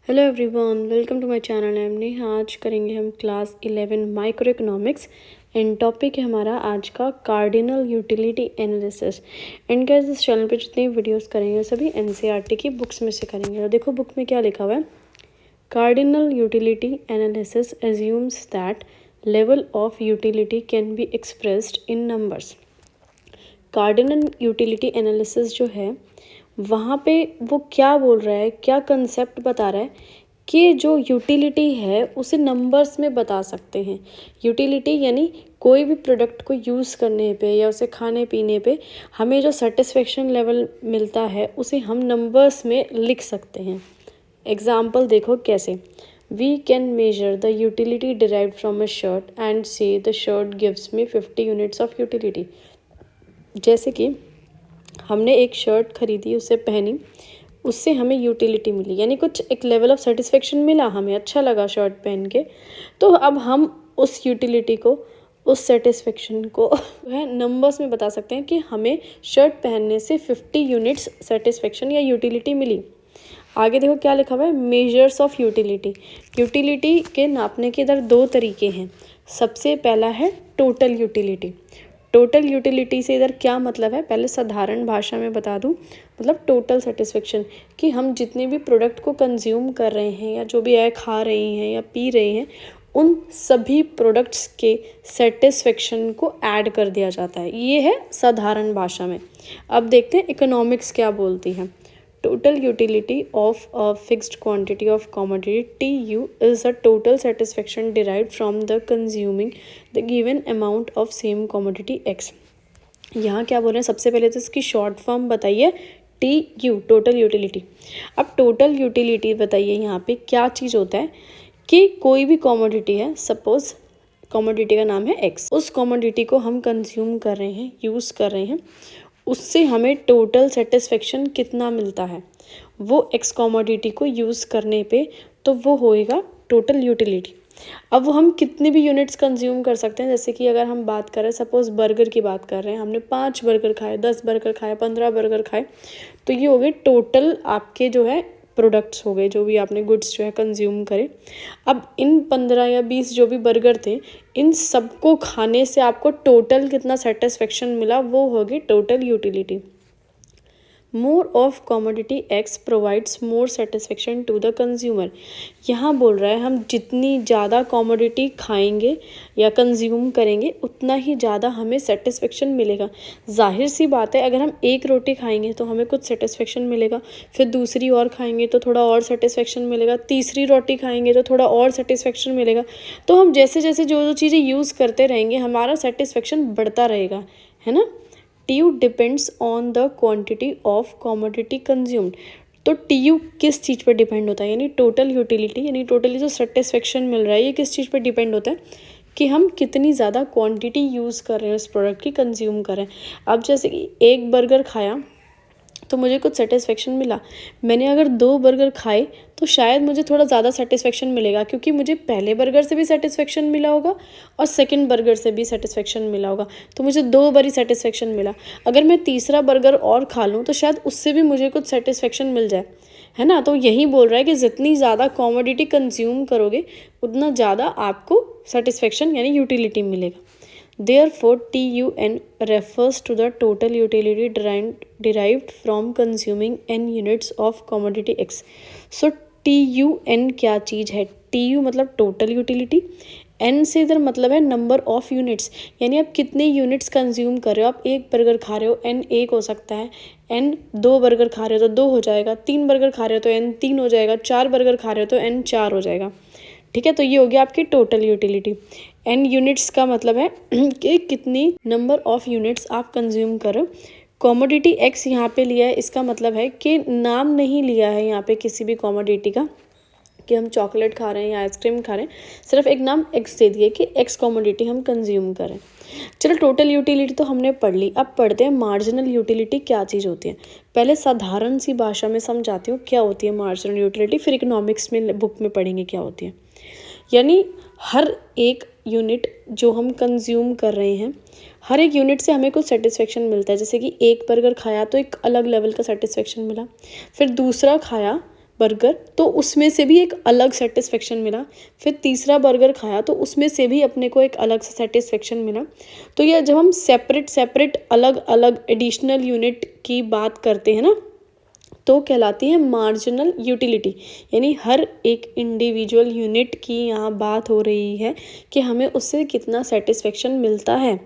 Hello everyone, welcome to my channel. Am Neha. आज करेंगे हम class 11 microeconomics and topic है हमारा आज का cardinal utility analysis. And guys, इस चैनल पे जितनी वीडियोस करेंगे सभी एनसीईआरटी की बुक्स में से करेंगे। तो देखो बुक में क्या लिखा हुआ है। Cardinal utility analysis assumes that level of utility can be expressed in numbers. Cardinal utility analysis जो है वहाँ पे वो क्या बोल रहा है, क्या कंसेप्ट बता रहा है कि जो यूटिलिटी है उसे नंबर्स में बता सकते हैं। यूटिलिटी यानी कोई भी प्रोडक्ट को यूज़ करने पे या उसे खाने पीने पे हमें जो सेटिस्फेक्शन लेवल मिलता है उसे हम नंबर्स में लिख सकते हैं। एग्जाम्पल देखो कैसे। We can measure the utility derived from a shirt and say the shirt gives me 50 units of utility. जैसे कि हमने एक शर्ट खरीदी, उसे पहनी, उससे हमें यूटिलिटी मिली, यानी कुछ एक लेवल ऑफ सेटिस्फेक्शन मिला, हमें अच्छा लगा शर्ट पहन के। तो अब हम उस यूटिलिटी को, उस सेटिस्फेक्शन को वह नंबर्स में बता सकते हैं कि हमें शर्ट पहनने से 50 यूनिट्स सेटिस्फेक्शन या यूटिलिटी मिली। आगे देखो क्या लिखा हुआ है। Measures of utility. यूटिलिटी के नापने के इधर दो तरीके हैं। सबसे पहला है टोटल यूटिलिटी। टोटल यूटिलिटी से इधर क्या मतलब है, पहले साधारण भाषा में बता दूं। मतलब टोटल सेटिस्फेक्शन, कि हम जितने भी प्रोडक्ट को कंज्यूम कर रहे हैं या जो भी है खा रहे हैं या पी रहे हैं, उन सभी प्रोडक्ट्स के सेटिस्फेक्शन को ऐड कर दिया जाता है। ये है साधारण भाषा में। अब देखते हैं इकोनॉमिक्स क्या बोलती है। Total utility of a fixed quantity of commodity TU is the total satisfaction derived from the consuming the given amount of same commodity X। यहाँ क्या बोल रहे हैं, सबसे पहले तो इसकी शॉर्ट फॉर्म बताइए। TU total utility. अब टोटल यूटिलिटी बताइए यहाँ पे क्या चीज़ होता है कि कोई भी कॉमोडिटी है, सपोज कॉमोडिटी का नाम है X, उस कॉमोडिटी को हम कंज्यूम कर रहे हैं, यूज़ कर रहे हैं, उससे हमें टोटल सेटिस्फेक्शन कितना मिलता है वो एक्स कॉमोडिटी को यूज़ करने पे, तो वो होएगा टोटल यूटिलिटी। अब वो हम कितने भी यूनिट्स कंज्यूम कर सकते हैं। जैसे कि अगर हम बात करें, सपोज बर्गर की बात कर रहे हैं, हमने 5 बर्गर खाए, 10 बर्गर खाए, 15 बर्गर खाए, तो ये हो गए टोटल आपके जो है प्रोडक्ट्स हो गए, जो भी आपने गुड्स जो है कंज्यूम करे। अब इन 15 या 20 जो भी बर्गर थे, इन सबको खाने से आपको टोटल कितना सेटिस्फेक्शन मिला, वो होगी total utility. More of commodity x provides more satisfaction to the consumer. यहाँ बोल रहा है हम जितनी ज़्यादा कॉमोडिटी खाएंगे या कंज्यूम करेंगे उतना ही ज़्यादा हमें सेटिस्फेक्शन मिलेगा। जाहिर सी बात है, अगर हम एक रोटी खाएंगे तो हमें कुछ सेटिस्फेक्शन मिलेगा, फिर दूसरी और खाएंगे तो थोड़ा और सेटिस्फेक्शन मिलेगा, तीसरी रोटी खाएंगे तो थोड़ा और सेटिस्फेक्शन मिलेगा। तो हम जैसे जैसे जो चीज़ें यूज़ करते रहेंगे हमारा सेटिस्फेक्शन बढ़ता रहेगा, है ना। TU depends on the quantity of commodity consumed. तो TU किस चीज़ पर डिपेंड होता है, यानी टोटल यूटिलिटी, यानी टोटली जो सेटिस्फेक्शन मिल रहा है ये किस चीज़ पर डिपेंड होता है कि हम कितनी ज़्यादा क्वांटिटी यूज़ कर रहे हैं उस प्रोडक्ट की, कंज्यूम कर रहे हैं। अब जैसे कि एक बर्गर खाया तो मुझे कुछ सेटिस्फेक्शन मिला। मैंने अगर 2 बर्गर खाए तो शायद मुझे थोड़ा ज़्यादा सेटिस्फेक्शन मिलेगा, क्योंकि मुझे पहले बर्गर से भी सेटिस्फेक्शन मिला होगा और सेकंड बर्गर से भी सेटिस्फेक्शन मिला होगा, तो मुझे 2 बारी सेटिस्फेक्शन मिला। अगर मैं तीसरा बर्गर और खा लूँ तो शायद उससे भी मुझे कुछ सेटिस्फेक्शन मिल जाए, है ना। तो यही बोल रहा है कि जितनी ज़्यादा कॉमोडिटी कंज्यूम करोगे उतना ज़्यादा आपको सेटिस्फेक्शन यानी यूटिलिटी मिलेगा। Therefore, TUN refers to the total utility derived from consuming n units of commodity X. So, TUN क्या चीज़ है। TU मतलब टोटल यूटिलिटी, N से इधर मतलब है नंबर ऑफ यूनिट्स, यानी आप कितने यूनिट्स कंज्यूम कर रहे हो। आप एक बर्गर खा रहे हो, N 1 हो सकता है, N 2 बर्गर खा रहे हो तो 2 हो जाएगा, 3 बर्गर खा रहे हो तो N 3 हो जाएगा, 4 बर्गर खा रहे हो तो N 4 हो जाएगा। ठीक है, तो ये हो गया आपकी टोटल यूटिलिटी। एन यूनिट्स का मतलब है कि कितनी नंबर ऑफ यूनिट्स आप कंज्यूम करो। कॉमोडिटी एक्स यहाँ पे लिया है, इसका मतलब है कि नाम नहीं लिया है यहाँ पे किसी भी कॉमोडिटी का कि हम चॉकलेट खा रहे हैं या आइसक्रीम खा रहे हैं, सिर्फ एक नाम एक्स दे दिए कि एक्स कॉमोडिटी हम कंज्यूम करें। चलो, टोटल यूटिलिटी तो हमने पढ़ ली। अब पढ़ते हैं मार्जिनल यूटिलिटी क्या चीज़ होती है। पहले साधारण सी भाषा में समझाती हूँ क्या होती है मार्जिनल यूटिलिटी, फिर इकोनॉमिक्स में बुक में पढ़ेंगे क्या होती है। यानी हर एक यूनिट जो हम कंज्यूम कर रहे हैं, हर एक यूनिट से हमें कुछ सेटिस्फेक्शन मिलता है। जैसे कि एक बर्गर खाया तो एक अलग लेवल का सेटिस्फेक्शन मिला, फिर दूसरा खाया बर्गर, तो उसमें से भी एक अलग सेटिस्फेक्शन मिला। फिर तीसरा बर्गर खाया तो उसमें से भी अपने को एक अलग सा सेटिस्फेक्शन मिला। तो यह जब हम सेपरेट सेपरेट अलग अलग एडिशनल यूनिट की बात करते हैं ना, तो कहलाती है मार्जिनल यूटिलिटी। यानी हर एक इंडिविजुअल यूनिट की यहाँ बात हो रही है कि हमें उससे कितना सेटिस्फेक्शन मिलता है।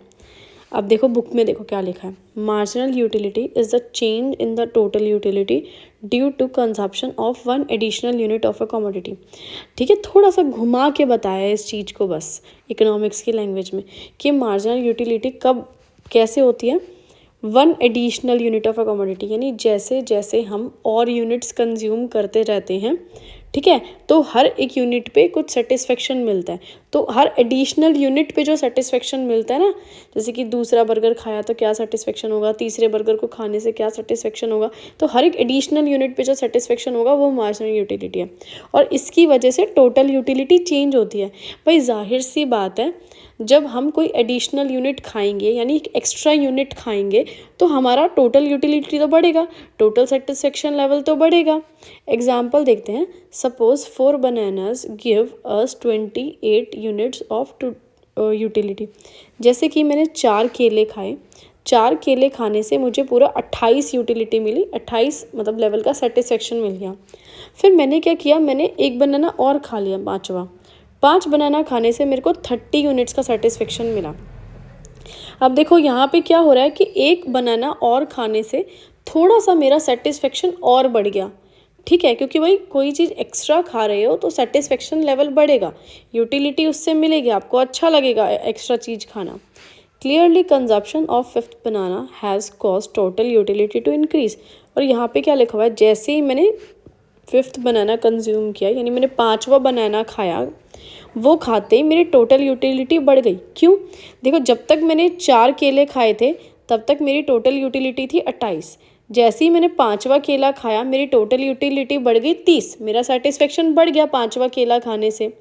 अब देखो बुक में देखो क्या लिखा है, marginal utility is the change in the total utility due to consumption of one additional unit of a commodity. ठीक है, थोड़ा सा घुमा के बताया है इस चीज़ को बस इकोनॉमिक्स की लैंग्वेज में कि मार्जिनल यूटिलिटी कब कैसे होती है, one additional unit of a commodity, यानी जैसे जैसे हम और यूनिट्स कंज्यूम करते रहते हैं, ठीक है, तो हर एक यूनिट पे कुछ सेटिस्फेक्शन मिलता है। तो हर एडिशनल यूनिट पे जो सेटिस्फेक्शन मिलता है ना, जैसे कि दूसरा बर्गर खाया तो क्या सेटिस्फेक्शन होगा, तीसरे बर्गर को खाने से क्या सेटिस्फेक्शन होगा, तो हर एक एडिशनल यूनिट पे जो सेटिस्फेक्शन होगा वो मार्जिनल यूटिलिटी है। और इसकी वजह से टोटल यूटिलिटी चेंज होती है। भाई जाहिर सी बात है, जब हम कोई एडिशनल यूनिट खाएंगे यानी एक एक्स्ट्रा यूनिट खाएंगे तो हमारा टोटल यूटिलिटी तो बढ़ेगा, टोटल सेटिस्फेक्शन लेवल तो बढ़ेगा। एग्जाम्पल देखते हैं, suppose 4 bananas give us 28 units of utility. जैसे कि मैंने 4 केले खाए, 4 केले खाने से मुझे पूरा 28 यूटिलिटी मिली, 28 मतलब लेवल का सेटिस्फेक्शन मिल गया। फिर मैंने क्या किया, मैंने एक बनाना और खा लिया, 5 बनाना खाने से मेरे को 30 यूनिट्स का सेटिस्फेक्शन मिला। अब देखो यहाँ पे क्या हो रहा है कि एक बनाना और खाने से थोड़ा सा मेरा सेटिस्फेक्शन और बढ़ गया। ठीक है, क्योंकि भाई कोई चीज़ एक्स्ट्रा खा रहे हो तो सेटिस्फेक्शन लेवल बढ़ेगा, यूटिलिटी उससे मिलेगी, आपको अच्छा लगेगा एक्स्ट्रा चीज़ खाना। Clearly consumption of 5th banana has cause total utility to increase. और यहाँ पे क्या लिखा हुआ है, जैसे ही मैंने 5th बनाना कंज्यूम किया, यानी मैंने 5वां बनाना खाया, वो खाते ही मेरी टोटल यूटिलिटी बढ़ गई। क्यों? देखो, जब तक मैंने 4 केले खाए थे तब तक मेरी टोटल यूटिलिटी थी 28। जैसे ही मैंने 5वां केला खाया मेरी टोटल यूटिलिटी बढ़ गई 30। मेरा सेटिस्फेक्शन बढ़ गया 5वां केला खाने से।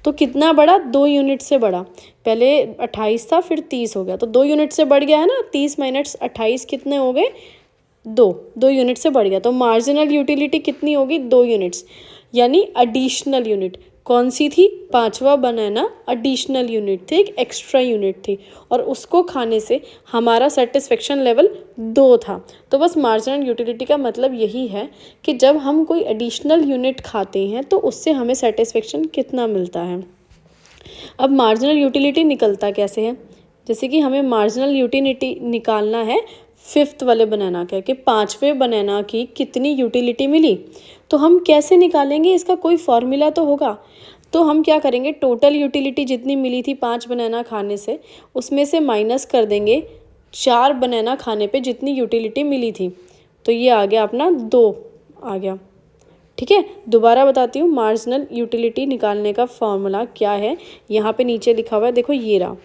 तो कितना बढ़ा? 2 यूनिट से बढ़ा। पहले 28 था फिर 30 हो गया, तो 2 यूनिट से बढ़ गया है ना। 30 माइनस 28 कितने हो गए? 2 यूनिट से बढ़ गया। तो मार्जिनल यूटिलिटी कितनी होगी? 2 यूनिट्स, यानी एडिशनल यूनिट। कौन सी थी? 5वां बनाना एडिशनल यूनिट थी, एक एक्स्ट्रा यूनिट थी, और उसको खाने से हमारा सेटिस्फेक्शन लेवल 2 था। तो बस मार्जिनल यूटिलिटी का मतलब यही है कि जब हम कोई एडिशनल यूनिट खाते हैं तो उससे हमें सेटिस्फेक्शन कितना मिलता है। अब मार्जिनल यूटिलिटी निकलता कैसे है? जैसे कि हमें मार्जिनल यूटिलिटी निकालना है 5th वाले बनाना का, कि 5वें बनाना की कितनी यूटिलिटी मिली। तो हम कैसे निकालेंगे? इसका कोई फॉर्मूला तो होगा। तो हम क्या करेंगे, टोटल यूटिलिटी जितनी मिली थी 5 बनाना खाने से, उसमें से माइनस कर देंगे 4 बनाना खाने पे जितनी यूटिलिटी मिली थी। तो ये आ गया अपना 2 आ गया। ठीक है, दोबारा बताती हूँ, मार्जिनल यूटिलिटी निकालने का फॉर्मूला क्या है। यहाँ पे नीचे लिखा हुआ है, देखो ये रहा।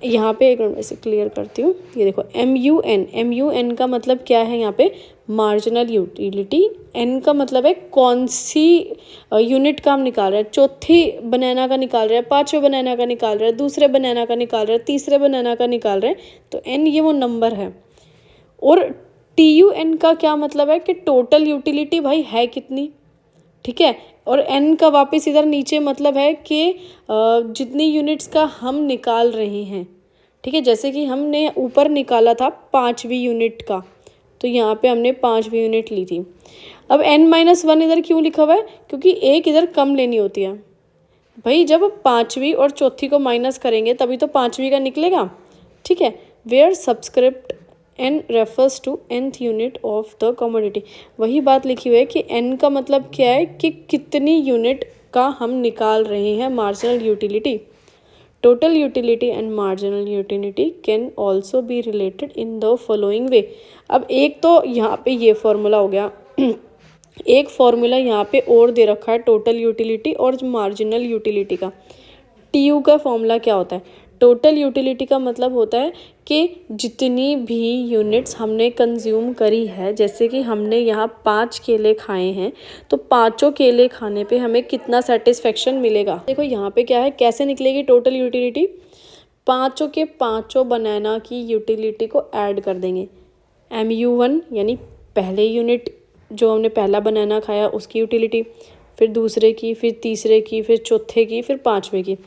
यहाँ पे एक मिनट ऐसे क्लियर करती हूँ, ये देखो MUN का मतलब क्या है यहाँ पे? Marginal utility. N का मतलब है कौन सी यूनिट का हम निकाल रहे हैं। चौथी बनाना का निकाल रहे हैं, 5वें बनाना का निकाल रहे हैं, दूसरे बनाना का निकाल रहे हैं, तीसरे बनाना का निकाल रहे हैं। तो N ये वो नंबर है। और TUN का क्या मतलब है कि टोटल यूटिलिटी भाई है कितनी। ठीक है, और N का वापस इधर नीचे मतलब है कि जितनी यूनिट्स का हम निकाल रहे हैं। ठीक है, जैसे कि हमने ऊपर निकाला था 5वीं यूनिट का, तो यहाँ पे हमने 5वीं यूनिट ली थी। अब N-1 इधर क्यों लिखा हुआ है? क्योंकि एक इधर कम लेनी होती है। भाई जब 5वीं और चौथी को माइनस करेंगे तभी तो 5वीं का निकलेगा। ठीक है, where subscript N refers to nth unit of the commodity. वही बात लिखी हुई है कि N का मतलब क्या है कि कितनी यूनिट का हम निकाल रहे हैं marginal utility. Total utility and marginal utility can also be related in the following वे। अब एक तो यहाँ पे ये फॉर्मूला हो गया, एक फॉर्मूला यहाँ पे और दे रखा है टोटल यूटिलिटी और मार्जिनल यूटिलिटी का। TU का फॉर्मूला क्या होता है? टोटल यूटिलिटी का मतलब होता है कि जितनी भी यूनिट्स हमने कंज्यूम करी है, जैसे कि हमने यहाँ 5 केले खाए हैं, तो 5 केले खाने पे हमें कितना सेटिस्फेक्शन मिलेगा। देखो यहाँ पे क्या है, कैसे निकलेगी टोटल यूटिलिटी? 5 के 5 बनाना की यूटिलिटी को ऐड कर देंगे। MU1 यानी पहले यूनिट जो हमने पहला बनाना खाया उसकी यूटिलिटी, फिर दूसरे की, फिर तीसरे की, फिर चौथे की, फिर पाँचवें की।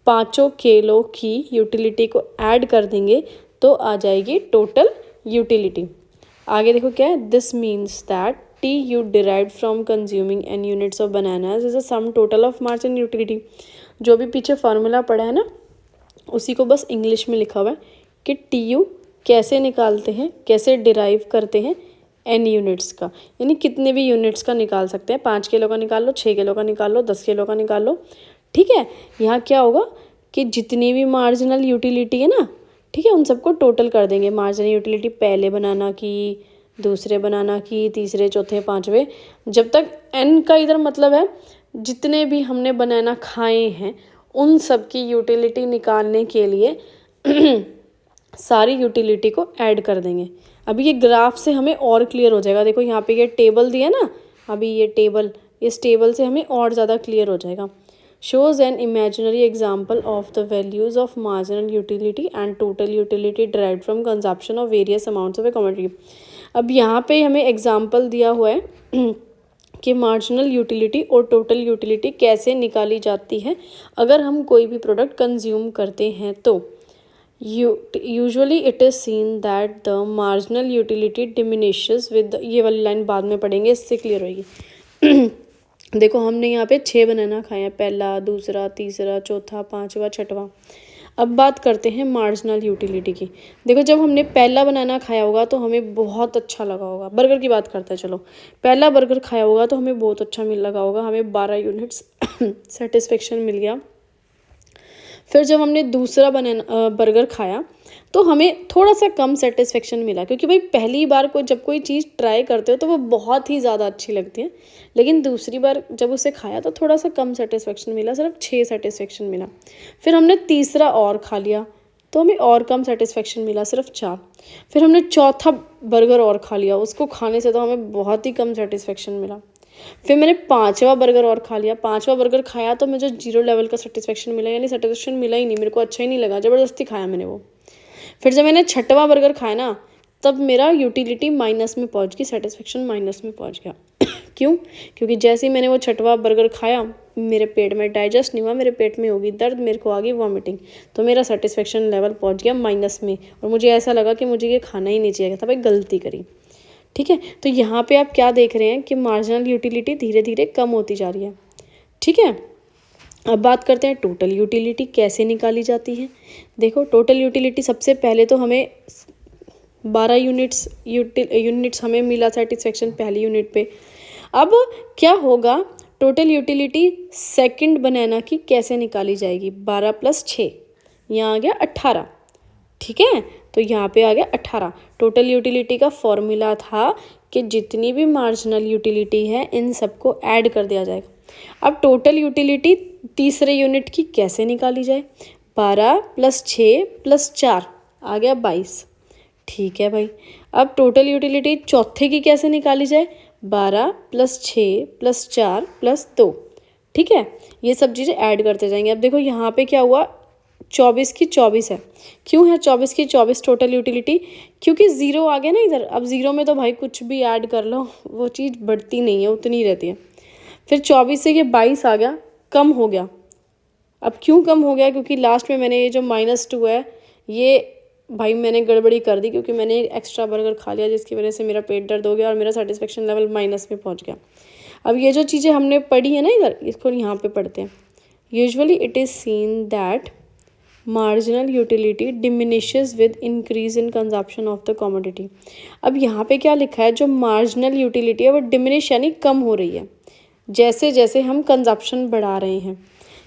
पाँचों केलों की यूटिलिटी को ऐड कर देंगे तो आ जाएगी टोटल यूटिलिटी। आगे देखो क्या है, this means that T U derived from consuming N units of bananas is a sum total of marginal utility. जो भी पीछे फार्मूला पढ़ा है ना, उसी को बस इंग्लिश में लिखा हुआ है कि टी यू कैसे निकालते हैं, कैसे डिराइव करते हैं एन यूनिट्स का, यानी कितने भी यूनिट्स का निकाल सकते हैं। 5 किलो का निकाल लो, 6 किलो का निकाल लो, 10 किलो का निकाल लो, ठीक है। यहाँ क्या होगा कि जितनी भी मार्जिनल यूटिलिटी है ना, ठीक है, उन सबको टोटल कर देंगे। मार्जिनल यूटिलिटी पहले बनाना की, दूसरे बनाना की, तीसरे, चौथे, पाँचवें, जब तक एन का इधर मतलब है जितने भी हमने बनाना खाए हैं उन सब की यूटिलिटी निकालने के लिए सारी यूटिलिटी को ऐड कर देंगे। अभी ये ग्राफ से हमें और क्लियर हो जाएगा। देखो यहाँ पे ये टेबल दिया ना, अभी ये टेबल, इस टेबल से हमें और ज़्यादा क्लियर हो जाएगा। shows an imaginary example of the values of marginal utility and total utility derived from consumption of various amounts of a commodity। अब यहाँ पे हमें एग्जाम्पल दिया हुआ है कि मार्जिनल यूटिलिटी और टोटल यूटिलिटी कैसे निकाली जाती है अगर हम कोई भी प्रोडक्ट कंज्यूम करते हैं। तो usually it is seen that the marginal utility diminishes with, ये वाली लाइन बाद में पढ़ेंगे, इससे क्लियर होगी। देखो हमने यहाँ पे 6 बनाना खाए हैं, पहला, दूसरा, तीसरा, चौथा, पाँचवा, छठवां। अब बात करते हैं मार्जिनल यूटिलिटी की। देखो जब हमने पहला बनाना खाया होगा तो हमें बहुत अच्छा लगा होगा। बर्गर की बात करते हैं, चलो पहला बर्गर खाया होगा तो हमें बहुत अच्छा लगा होगा, हमें 12 यूनिट्स सेटिस्फेक्शन मिल गया। फिर जब हमने दूसरा बनाना बर्गर खाया तो हमें थोड़ा सा कम सेटिस्फेक्शन मिला, क्योंकि भाई पहली बार जब कोई चीज़ ट्राई करते हो तो वो बहुत ही ज़्यादा अच्छी लगती है, लेकिन दूसरी बार जब उसे खाया तो थोड़ा सा कम सेटिस्फेक्शन मिला, सिर्फ 6 सेटिस्फेक्शन मिला। फिर हमने तीसरा और खा लिया तो हमें और कम सेटिस्फेक्शन मिला, सिर्फ 4। फिर हमने चौथा बर्गर और खा लिया, उसको खाने से तो हमें बहुत ही कम सेटिस्फेक्शन मिला। फिर मैंने 5वां बर्गर और खा लिया, 5वां बर्गर खाया तो मुझे 0 लेवल का सेटिस्फेक्शन मिला, यानी सेटिस्फेक्शन मिला ही नहीं, मेरे को अच्छा ही नहीं लगा, ज़बरदस्ती खाया मैंने वो। फिर जब मैंने 6वां बर्गर खाया ना, तब मेरा यूटिलिटी माइनस में पहुंच गई, सेटिस्फेक्शन माइनस में पहुंच गया। क्यों? क्योंकि जैसे ही मैंने वो 6वां बर्गर खाया मेरे पेट में डाइजेस्ट नहीं हुआ, मेरे पेट में होगी दर्द, मेरे को आ गई वॉमिटिंग, तो मेरा सेटिस्फेक्शन लेवल पहुंच गया माइनस में, और मुझे ऐसा लगा कि मुझे ये खाना ही नहीं चाहिए था, भाई गलती करी। ठीक है, तो यहाँ पे आप क्या देख रहे हैं कि मार्जिनल यूटिलिटी धीरे धीरे कम होती जा रही है। ठीक है, अब बात करते हैं टोटल यूटिलिटी कैसे निकाली जाती है। देखो टोटल यूटिलिटी सबसे पहले तो हमें 12 यूनिट्स हमें मिला सेटिस्फेक्शन पहली यूनिट पे। अब क्या होगा, टोटल यूटिलिटी सेकंड बनाना की कैसे निकाली जाएगी। 12 + 6, यहाँ आ गया 18। ठीक है, तो यहाँ पे आ गया 18। टोटल यूटिलिटी का फॉर्मूला था कि जितनी भी मार्जिनल यूटिलिटी है इन सबको ऐड कर दिया जाएगा। अब टोटल यूटिलिटी तीसरे यूनिट की कैसे निकाली जाए। 12 + 6 + 4 आ गया 22। ठीक है भाई, अब टोटल यूटिलिटी चौथे की कैसे निकाली जाए। 12 + 6 + 4 + 2। ठीक है, ये सब चीज़ें ऐड करते जाएंगे। अब देखो यहाँ पे क्या हुआ, 24 की 24 है। क्यों है 24 की 24 टोटल यूटिलिटी, क्योंकि 0 आ गया ना इधर। अब 0 में तो भाई कुछ भी ऐड कर लो वो चीज़ बढ़ती नहीं है, उतनी ही रहती है। फिर 24 से ये 22 आ गया, कम हो गया। अब क्यों कम हो गया, क्योंकि लास्ट में मैंने ये जो -2 है ये भाई मैंने गड़बड़ी कर दी, क्योंकि मैंने एक एक्स्ट्रा बर्गर खा लिया जिसकी वजह से मेरा पेट दर्द हो गया और मेरा सेटिस्फेक्शन लेवल माइनस में पहुंच गया। अब ये जो चीज़ें हमने पढ़ी है ना इधर, इसको यहाँ पे पढ़ते हैं। Usually it is seen that marginal utility diminishes with increase in consumption of the commodity. अब यहाँ पे क्या लिखा है, जो मार्जिनल यूटिलिटी है वो डिमिनिश यानी कम हो रही है जैसे जैसे हम कंजप्शन बढ़ा रहे हैं,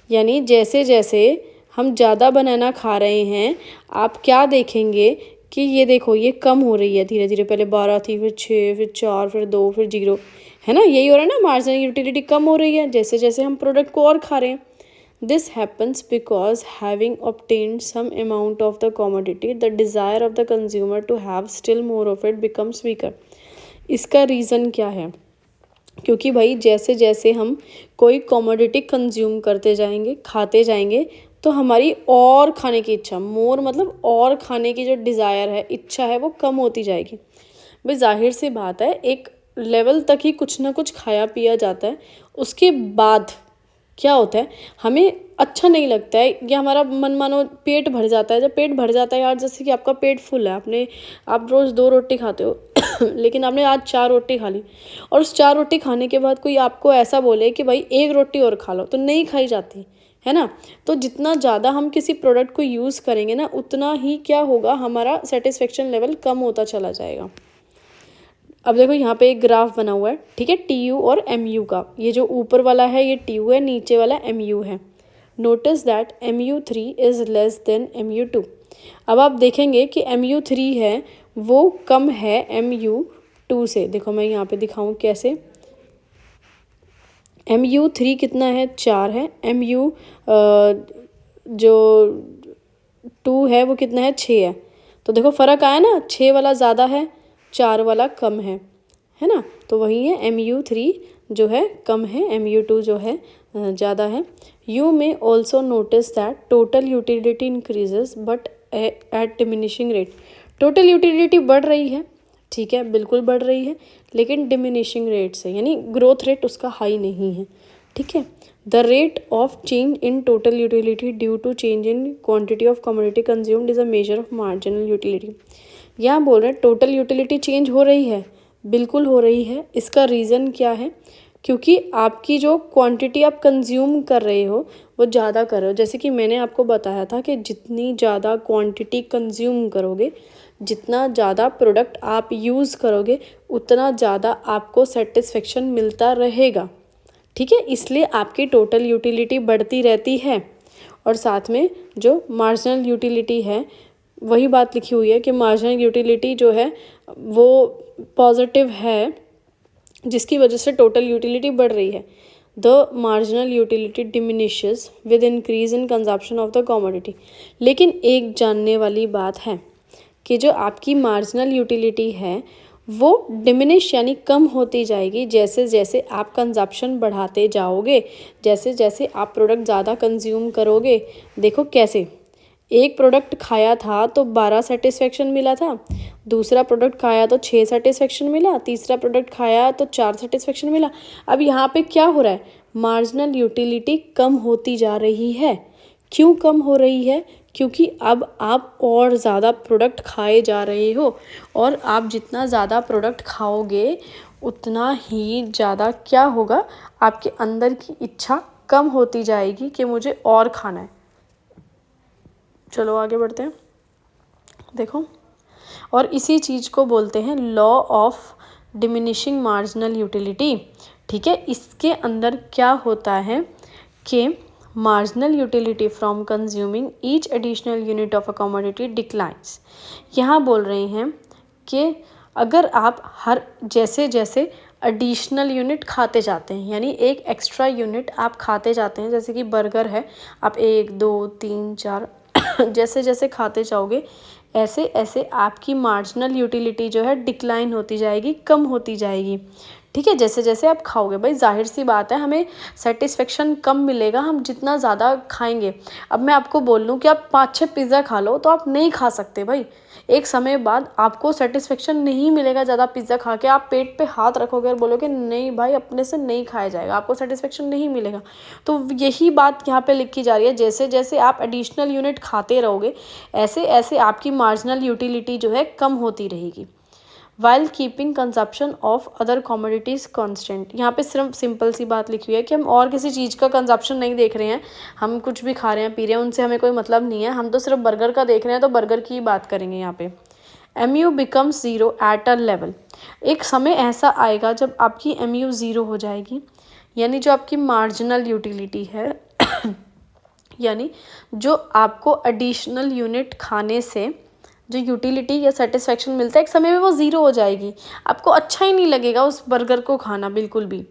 यानी जैसे जैसे हम ज़्यादा बनाना खा रहे हैं आप क्या देखेंगे कि ये देखो ये कम हो रही है धीरे धीरे। पहले 12 थी, फिर 6, फिर 4, फिर 2, फिर 0, है ना, यही हो रहा है ना, मार्जिनल यूटिलिटी कम हो रही है जैसे जैसे हम प्रोडक्ट को और खा रहे हैं। This happens because having obtained some amount of the commodity, the desire of the consumer to have still more of it becomes weaker। इसका रीज़न क्या है, क्योंकि भाई जैसे जैसे हम कोई कमोडिटी कंज्यूम करते जाएंगे, खाते जाएंगे, तो हमारी और खाने की इच्छा, मोर मतलब और खाने की जो डिज़ायर है, इच्छा है, वो कम होती जाएगी। भाई जाहिर सी बात है, एक लेवल तक ही कुछ ना कुछ खाया पिया जाता है। उसके बाद क्या होता है, हमें अच्छा नहीं लगता है या हमारा मन मानो पेट भर जाता है। जब पेट भर जाता है यार, जैसे कि आपका पेट फुल है, आप रोज़ 2 रोटी खाते हो लेकिन आपने आज 4 रोटी खा ली, और उस 4 रोटी खाने के बाद कोई आपको ऐसा बोले कि भाई 1 रोटी और खा लो, तो नहीं खाई जाती है ना। तो जितना ज़्यादा हम किसी प्रोडक्ट को यूज़ करेंगे ना, उतना ही क्या होगा, हमारा सेटिस्फेक्शन लेवल कम होता चला जाएगा। अब देखो यहाँ पे एक ग्राफ बना हुआ है, ठीक है, TU और MU का। ये जो ऊपर वाला है ये TU है, नीचे वाला MU है। Notice that MU3 is less than MU2। अब आप देखेंगे कि MU3 है वो कम है MU2 से। देखो मैं यहाँ पे दिखाऊँ कैसे। MU3 कितना है, 4 है। MU जो 2 है वो कितना है, 6 है। तो देखो फ़र्क आया ना, 6 वाला ज़्यादा है, 4 वाला कम है ना। तो वही है, MU3 जो है कम है, MU2 जो है ज़्यादा है। You may also notice that total utility increases but at diminishing rate. Total utility बढ़ रही है, ठीक है, बिल्कुल बढ़ रही है, लेकिन डिमिनिशिंग रेट से, यानी ग्रोथ रेट उसका हाई नहीं है, ठीक है। The rate of change in total utility due to change in quantity of commodity consumed is a measure of marginal utility. यहाँ बोल रहे हैं टोटल यूटिलिटी चेंज हो रही है, बिल्कुल हो रही है। इसका रीज़न क्या है, क्योंकि आपकी जो क्वांटिटी आप कंज्यूम कर रहे हो वो ज़्यादा कर रहे हो। जैसे कि मैंने आपको बताया था कि जितनी ज़्यादा क्वांटिटी कंज्यूम करोगे, जितना ज़्यादा प्रोडक्ट आप यूज़ करोगे, उतना ज़्यादा आपको सेटिस्फेक्शन मिलता रहेगा, ठीक है। इसलिए आपकी टोटल यूटिलिटी बढ़ती रहती है। और साथ में जो मार्जिनल यूटिलिटी है, वही बात लिखी हुई है कि मार्जिनल यूटिलिटी जो है वो पॉजिटिव है, जिसकी वजह से टोटल यूटिलिटी बढ़ रही है। The marginal utility diminishes with increase in consumption of the commodity. लेकिन एक जानने वाली बात है कि जो आपकी मार्जिनल यूटिलिटी है वो डिमिनिश यानी कम होती जाएगी जैसे जैसे आप कंजप्शन बढ़ाते जाओगे, जैसे जैसे आप प्रोडक्ट ज़्यादा कंज्यूम करोगे। देखो कैसे, एक प्रोडक्ट खाया था तो 12 सेटिस्फेक्शन मिला था, दूसरा प्रोडक्ट खाया तो 6 सेटिस्फेक्शन मिला, तीसरा प्रोडक्ट खाया तो 4 सेटिस्फेक्शन मिला। अब यहाँ पे क्या हो रहा है, मार्जिनल यूटिलिटी कम होती जा रही है। क्यों कम हो रही है, क्योंकि अब आप और ज़्यादा प्रोडक्ट खाए जा रहे हो, और आप जितना ज़्यादा प्रोडक्ट खाओगे उतना ही ज़्यादा क्या होगा, आपके अंदर की इच्छा कम होती जाएगी कि मुझे और खाना है। चलो आगे बढ़ते हैं। देखो, और इसी चीज़ को बोलते हैं law of diminishing marginal utility, ठीक है। इसके अंदर क्या होता है कि marginal utility from consuming each additional unit of a commodity declines. यहाँ बोल रहे हैं कि अगर आप हर जैसे जैसे एडिशनल यूनिट खाते जाते हैं, यानी एक एक्स्ट्रा यूनिट आप खाते जाते हैं, जैसे कि बर्गर है, आप 1 2 3 4 जैसे जैसे खाते जाओगे, ऐसे ऐसे आपकी मार्जिनल यूटिलिटी जो है डिक्लाइन होती जाएगी, कम होती जाएगी, ठीक है। जैसे जैसे आप खाओगे, भाई जाहिर सी बात है हमें सेटिस्फेक्शन कम मिलेगा हम जितना ज़्यादा खाएंगे। अब मैं आपको बोल लूँ कि आप 5-6 पिज़्ज़ा खा लो तो आप नहीं खा सकते भाई, एक समय बाद आपको सेटिस्फेक्शन नहीं मिलेगा। ज़्यादा पिज़्ज़ा खा के आप पेट पे हाथ रखोगे और बोलोगे नहीं भाई अपने से नहीं खाया जाएगा, आपको सेटिस्फेक्शन नहीं मिलेगा। तो यही बात यहाँ पे लिखी जा रही है, जैसे जैसे आप एडिशनल यूनिट खाते रहोगे ऐसे ऐसे आपकी मार्जिनल यूटिलिटी जो है कम होती रहेगी। While keeping consumption of other commodities constant. यहाँ पे सिर्फ सिंपल सी बात लिखी हुई है कि हम और किसी चीज़ का कंजप्शन नहीं देख रहे हैं, हम कुछ भी खा रहे हैं पी रहे हैं उनसे हमें कोई मतलब नहीं है, हम तो सिर्फ बर्गर का देख रहे हैं, तो बर्गर की ही बात करेंगे यहाँ पे। MU becomes zero at a level. एक समय ऐसा आएगा जब आपकी MU ज़ीरो हो जाएगी, यानी जो आपकी मार्जिनल यूटिलिटी है यानी जो आपको एडिशनल यूनिट खाने से जो यूटिलिटी या सेटिस्फेक्शन मिलता है, एक समय में वो ज़ीरो हो जाएगी। आपको अच्छा ही नहीं लगेगा उस बर्गर को खाना बिल्कुल भी।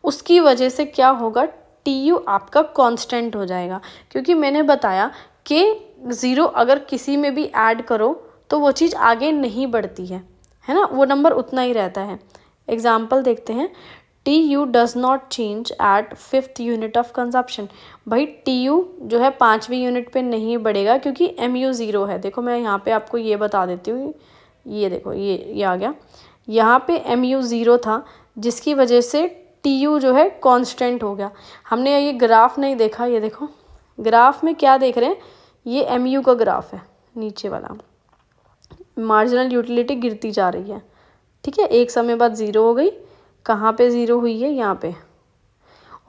उसकी वजह से क्या होगा, TU आपका कांस्टेंट हो जाएगा, क्योंकि मैंने बताया कि ज़ीरो अगर किसी में भी ऐड करो तो वो चीज़ आगे नहीं बढ़ती है ना, वो नंबर उतना ही रहता है। एग्जाम्पल देखते हैं, TU does not change at 5th unit of consumption. भाई TU जो है 5वीं यूनिट पे नहीं बढ़ेगा क्योंकि MU ज़ीरो है। देखो मैं यहाँ पे आपको ये बता देती हूँ, ये देखो ये आ गया, यहाँ पे mu 0 था, जिसकी वजह से tu जो है कांस्टेंट हो गया। हमने ये ग्राफ नहीं देखा, ये देखो ग्राफ में क्या देख रहे हैं, ये mu का ग्राफ है, नीचे वाला मार्जिनल यूटिलिटी गिरती जा रही है, ठीक है। एक समय बाद ज़ीरो हो गई, कहाँ पे ज़ीरो हुई है, यहाँ पे,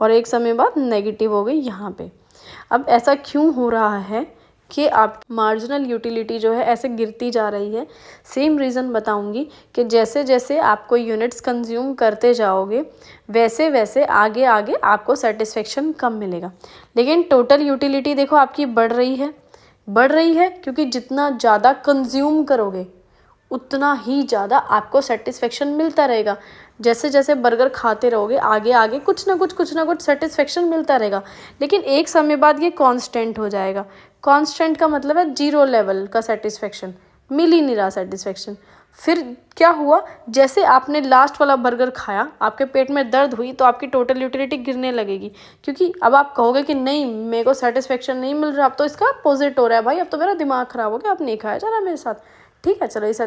और एक समय बाद नेगेटिव हो गई यहाँ पे। अब ऐसा क्यों हो रहा है कि आप मार्जिनल यूटिलिटी जो है ऐसे गिरती जा रही है? सेम रीज़न बताऊंगी कि जैसे जैसे आप कोई यूनिट्स कंज्यूम करते जाओगे वैसे वैसे आगे आगे आपको सेटिस्फेक्शन कम मिलेगा। लेकिन टोटल यूटिलिटी देखो आपकी बढ़ रही है क्योंकि जितना ज़्यादा कंज्यूम करोगे उतना ही ज़्यादा आपको सेटिस्फेक्शन मिलता रहेगा। जैसे जैसे बर्गर खाते रहोगे आगे आगे कुछ ना कुछ सेटिस्फेक्शन मिलता रहेगा, लेकिन एक समय बाद ये कांस्टेंट हो जाएगा। कांस्टेंट का मतलब है जीरो लेवल का सेटिस्फेक्शन, मिल ही नहीं रहा सेटिस्फेक्शन। फिर क्या हुआ, जैसे आपने लास्ट वाला बर्गर खाया, आपके पेट में दर्द हुई तो आपकी टोटल यूटिलिटी गिरने लगेगी, क्योंकि अब आप कहोगे कि नहीं मेरे को सेटिस्फेक्शन नहीं मिल रहा, अब तो इसका अपोजिट हो रहा है भाई, अब तो मेरा दिमाग ख़राब हो गया, अब नहीं खाया जा रहा मेरे साथ, ठीक है चलो इस